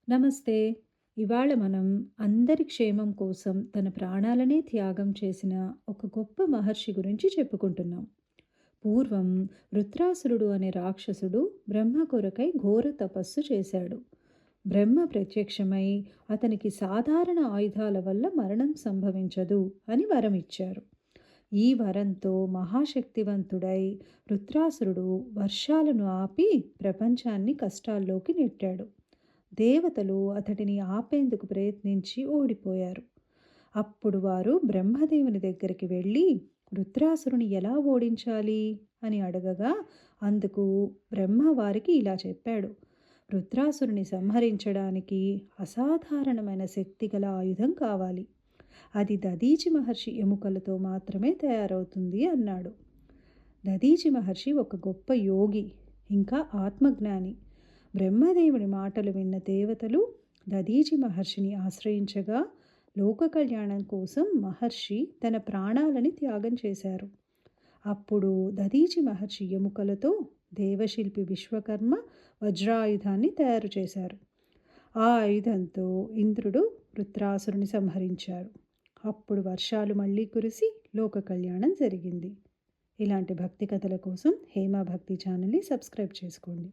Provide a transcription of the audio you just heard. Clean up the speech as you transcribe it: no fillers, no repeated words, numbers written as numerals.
నమస్తే. ఇవాళ మనం అందరి క్షేమం కోసం తన ప్రాణాలనే త్యాగం చేసిన ఒక గొప్ప మహర్షి గురించి చెప్పుకుంటున్నాం. పూర్వం వృత్రాసురుడు అనే రాక్షసుడు బ్రహ్మ కొరకై ఘోర తపస్సు చేశాడు. బ్రహ్మ ప్రత్యక్షమై అతనికి సాధారణ ఆయుధాల వల్ల మరణం సంభవించదు అని వరం ఇచ్చారు. ఈ వరంతో మహాశక్తివంతుడై వృత్రాసురుడు వర్షాలను ఆపి ప్రపంచాన్ని కష్టాల్లోకి నెట్టాడు. దేవతలు అతడిని ఆపేందుకు ప్రయత్నించి ఓడిపోయారు. అప్పుడు వారు బ్రహ్మదేవుని దగ్గరికి వెళ్ళి వృత్రాసురుని ఎలా ఓడించాలి అని అడగగా అందుకు బ్రహ్మ వారికి ఇలా చెప్పాడు: వృత్రాసురుని సంహరించడానికి అసాధారణమైన శక్తి గల ఆయుధం కావాలి. అది దదీచి మహర్షి ఎముకలతో మాత్రమే తయారవుతుంది అన్నాడు. దదీచి మహర్షి ఒక గొప్ప యోగి, ఇంకా ఆత్మజ్ఞాని. బ్రహ్మదేవుని మాటలు విన్న దేవతలు దదీచి మహర్షిని ఆశ్రయించగా లోక కళ్యాణం కోసం మహర్షి తన ప్రాణాలని త్యాగం చేశారు. అప్పుడు దదీచి మహర్షి ఎముకలతో దేవశిల్పి విశ్వకర్మ వజ్రాయుధాన్ని తయారు చేశారు. ఆ ఆయుధంతో ఇంద్రుడు వృత్రాసురుని సంహరించారు. అప్పుడు వర్షాలు మళ్ళీ కురిసి లోక కళ్యాణం జరిగింది. ఇలాంటి భక్తి కథల కోసం హేమ భక్తి ఛానల్ని సబ్స్క్రైబ్ చేసుకోండి.